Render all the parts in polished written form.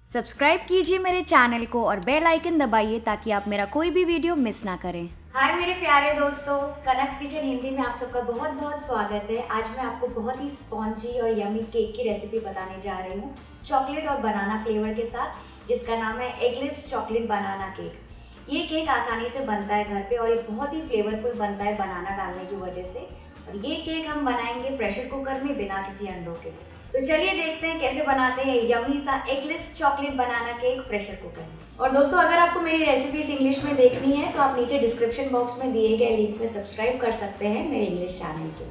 Subscribe कीजिए मेरे channel को और बेल आइकन दबाइए ताकि आप मेरा कोई भी वीडियो मिस ना करें। हाय मेरे प्यारे दोस्तों, कनक्स किचन हिंदी में आप सबका बहुत बहुत स्वागत है। आज मैं आपको बहुत ही स्पॉन्जी और यमी केक की रेसिपी बताने जा रही हूँ, चॉकलेट और बनाना फ्लेवर के साथ, जिसका नाम है एगलेस चॉकलेट बनाना केक। ये केक आसानी से बनता है घर पे और ये बहुत ही फ्लेवरफुल बनता है बनाना डालने की वजह से। और ये केक हम बनाएंगे प्रेशर कुकर में बिना किसी अंडों के। तो चलिए देखते हैं कैसे बनाते हैं यम्मी सा एगलेस चॉकलेट बनाना केक प्रेशर कुकर में। और दोस्तों, अगर आपको मेरी रेसिपीज इंग्लिश में देखनी है तो आप नीचे डिस्क्रिप्शन बॉक्स में दिए गए लिंक में सब्सक्राइब कर सकते हैं मेरे इंग्लिश चैनल के।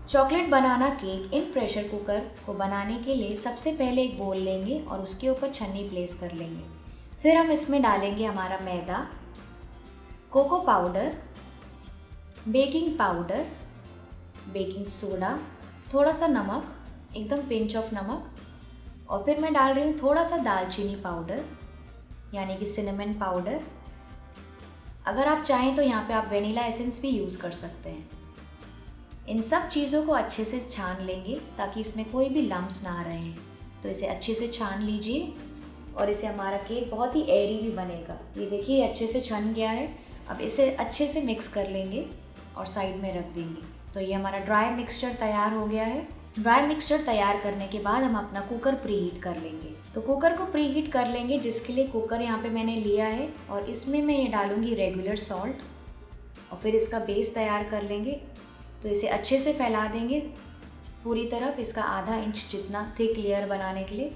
चॉकलेट बनाना केक इन प्रेशर कुकर को बनाने के लिए सबसे पहले एक बोल लेंगे और उसके ऊपर छन्नी प्लेस कर लेंगे। फिर हम इसमें डालेंगे हमारा मैदा, cocoa powder, baking powder, baking soda, थोड़ा सा नमक, एकदम पिंच ऑफ नमक, और फिर मैं डाल रही हूँ थोड़ा सा दालचीनी पाउडर यानी कि सिनेमन पाउडर। अगर आप चाहें तो यहाँ पे आप वेनिला एसेंस भी यूज़ कर सकते हैं। इन सब चीज़ों को अच्छे से छान लेंगे ताकि इसमें कोई भी लम्स ना रहें। तो इसे अच्छे से छान लीजिए और इससे हमारा केक बहुत ही एयरी भी बनेगा। ये देखिए अच्छे से छन गया है। अब इसे अच्छे से मिक्स कर लेंगे और साइड में रख देंगे। तो ये हमारा ड्राई मिक्सचर तैयार हो गया है। ड्राई मिक्सचर तैयार करने के बाद हम अपना कुकर प्रीहीट कर लेंगे। तो कुकर को प्रीहीट कर लेंगे, जिसके लिए कुकर यहाँ पे मैंने लिया है और इसमें मैं ये डालूंगी रेगुलर सॉल्ट और फिर इसका बेस तैयार कर लेंगे। तो इसे अच्छे से फैला देंगे पूरी तरफ, इसका आधा इंच जितना थिक लेयर बनाने के लिए।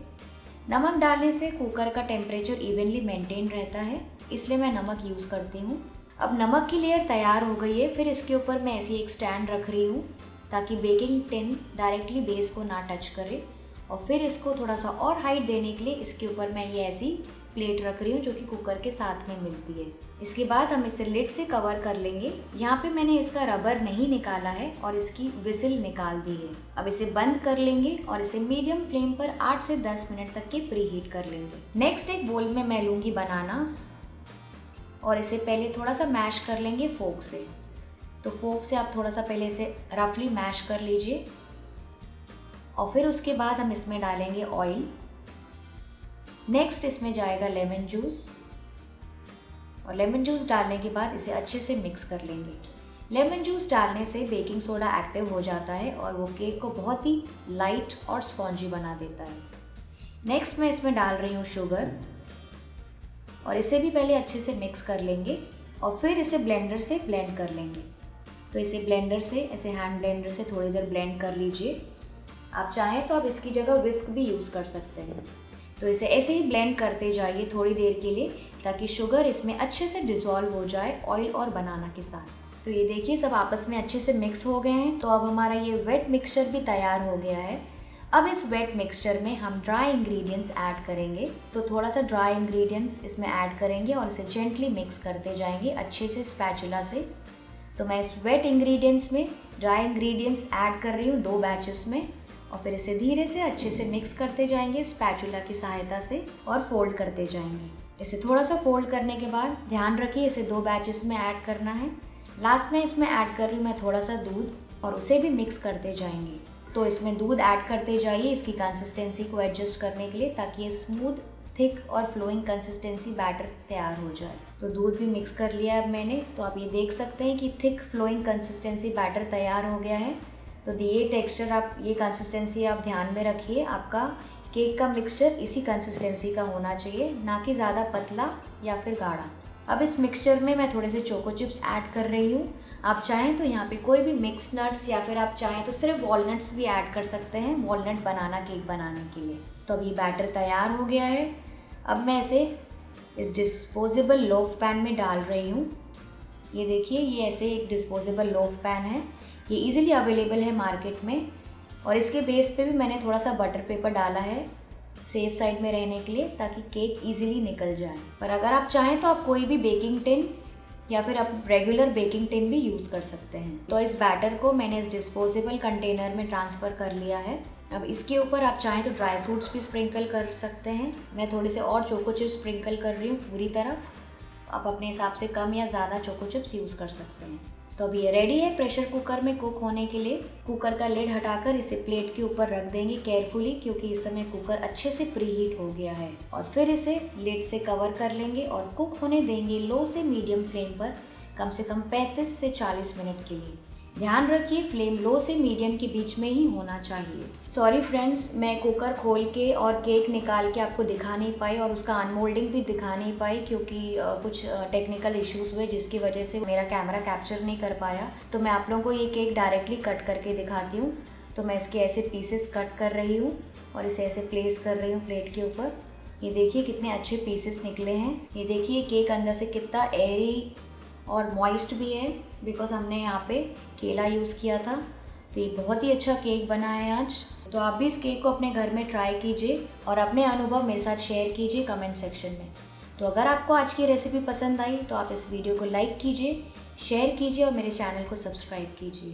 नमक डालने से कुकर का टेम्परेचर इवनली मेंटेन रहता है, इसलिए मैं नमक यूज़ करती हूँ। अब नमक की लेयर तैयार हो गई है। फिर इसके ऊपर मैं ऐसी एक स्टैंड रख रही हूँ ताकि बेकिंग टिन डायरेक्टली बेस को ना टच करे। और फिर इसको थोड़ा सा और हाइट देने के लिए इसके ऊपर मैं ये ऐसी प्लेट रख रही हूँ जो कि कुकर के साथ में मिलती है। इसके बाद हम इसे लिड से कवर कर लेंगे। यहाँ पे मैंने इसका रबर नहीं निकाला है और इसकी विसिल निकाल दी है। अब इसे बंद कर लेंगे और इसे मीडियम फ्लेम पर 8 से 10 मिनट तक के प्रीहीट कर लेंगे। नेक्स्ट एक बोल में मैं लूँगी बनानास और इसे पहले थोड़ा सा मैश कर लेंगे फोक से। तो फोक से आप थोड़ा सा पहले इसे रफली मैश कर लीजिए और फिर उसके बाद हम इसमें डालेंगे ऑयल। नेक्स्ट इसमें जाएगा लेमन जूस और लेमन जूस डालने के बाद इसे अच्छे से मिक्स कर लेंगे। लेमन जूस डालने से बेकिंग सोडा एक्टिव हो जाता है और वो केक को बहुत ही लाइट और स्पॉन्जी बना देता है। नेक्स्ट मैं इसमें डाल रही हूँ शुगर और इसे भी पहले अच्छे से मिक्स कर लेंगे और फिर इसे ब्लेंडर से ब्लेंड कर लेंगे। तो इसे ब्लेंडर से, ऐसे हैंड ब्लेंडर से थोड़ी देर ब्लेंड कर लीजिए। आप चाहें तो आप इसकी जगह विस्क भी यूज़ कर सकते हैं। तो इसे ऐसे ही ब्लेंड करते जाइए थोड़ी देर के लिए ताकि शुगर इसमें अच्छे से डिसॉल्व हो जाए ऑयल और बनाना के साथ। तो ये देखिए सब आपस में अच्छे से मिक्स हो गए हैं। तो अब हमारा ये वेट मिक्सचर भी तैयार हो गया है। अब इस वेट मिक्सचर में हम ड्राई इंग्रेडिएंट्स ऐड करेंगे। तो थोड़ा सा ड्राई इंग्रेडिएंट्स इसमें ऐड करेंगे और इसे जेंटली मिक्स करते जाएंगे अच्छे से स्पैचुला से। तो मैं इस वेट इंग्रेडिएंट्स में ड्राई इंग्रेडिएंट्स ऐड कर रही हूँ 2 बैचेस में और फिर इसे धीरे से अच्छे से मिक्स करते जाएंगे स्पैचुला की सहायता से और फोल्ड करते जाएंगे। इसे थोड़ा सा फोल्ड करने के बाद ध्यान रखिए इसे 2 बैचेस में ऐड करना है। लास्ट में इसमें ऐड कर रही हूँ मैं थोड़ा सा दूध और उसे भी मिक्स करते जाएंगे। तो इसमें दूध ऐड करते जाइए इसकी कंसिस्टेंसी को एडजस्ट करने के लिए ताकि ये स्मूथ, थिक और फ्लोइंग कंसिस्टेंसी बैटर तैयार हो जाए। तो दूध भी मिक्स कर लिया है अब मैंने। तो आप ये देख सकते हैं कि थिक फ्लोइंग कंसिस्टेंसी बैटर तैयार हो गया है। तो ये टेक्सचर आप, ये कंसिस्टेंसी आप ध्यान में रखिए। आपका केक का मिक्सचर इसी कंसिस्टेंसी का होना चाहिए, ना कि ज़्यादा पतला या फिर गाढ़ा। अब इस मिक्सचर में मैं थोड़े से चोको चिप्स ऐड कर रही हूँ। आप चाहें तो यहाँ पे कोई भी मिक्स नट्स या फिर आप चाहें तो सिर्फ वॉलनट्स भी ऐड कर सकते हैं वॉलनट बनाना केक बनाने के लिए। तो अब ये बैटर तैयार हो गया है। अब मैं इसे इस डिस्पोजेबल लोफ पैन में डाल रही हूँ। ये देखिए ये ऐसे एक डिस्पोजेबल लोफ पैन है, ये इजीली अवेलेबल है मार्केट में। और इसके बेस पे भी मैंने थोड़ा सा बटर पेपर डाला है सेफ साइड में रहने के लिए ताकि केक इजीली निकल जाए। पर अगर आप चाहें तो आप कोई भी बेकिंग टिन या फिर आप रेगुलर बेकिंग टिन भी यूज़ कर सकते हैं। तो इस बैटर को मैंने इस डिस्पोजेबल कंटेनर में ट्रांसफ़र कर लिया है। अब इसके ऊपर आप चाहें तो ड्राई फ्रूट्स भी स्प्रिंकल कर सकते हैं। मैं थोड़े से और चोको चिप्स स्प्रिंकल कर रही हूँ पूरी तरफ। आप अपने हिसाब से कम या ज़्यादा चोको चिप्स यूज़ कर सकते हैं। तो अब ये रेडी है प्रेशर कुकर में कुक होने के लिए। कुकर का लिड हटाकर इसे प्लेट के ऊपर रख देंगे केयरफुली, क्योंकि इस समय कुकर अच्छे से प्रीहीट हो गया है। और फिर इसे लिड से कवर कर लेंगे और कुक होने देंगे लो से मीडियम फ्लेम पर कम से कम 35 से 40 मिनट के लिए। ध्यान रखिए फ्लेम लो से मीडियम के बीच में ही होना चाहिए। सॉरी फ्रेंड्स, मैं कुकर खोल के और केक निकाल के आपको दिखा नहीं पाई और उसका अनमोल्डिंग भी दिखा नहीं पाई, क्योंकि कुछ टेक्निकल इश्यूज हुए जिसकी वजह से मेरा कैमरा कैप्चर नहीं कर पाया। तो मैं आप लोगों को ये केक डायरेक्टली कट करके दिखाती हूँ। तो मैं इसके ऐसे पीसेस कट कर रही हूँ और इसे ऐसे प्लेस कर रही हूँ प्लेट के ऊपर। ये देखिए कितने अच्छे पीसेस निकले हैं। ये देखिए केक अंदर से कितना एयरी और मॉइस्ट भी है, बिकॉज हमने यहाँ पे केला यूज़ किया था। तो ये बहुत ही अच्छा केक बना है आज। तो आप भी इस केक को अपने घर में ट्राई कीजिए और अपने अनुभव मेरे साथ शेयर कीजिए कमेंट सेक्शन में। तो अगर आपको आज की रेसिपी पसंद आई तो आप इस वीडियो को लाइक कीजिए, शेयर कीजिए और मेरे चैनल को सब्सक्राइब कीजिए।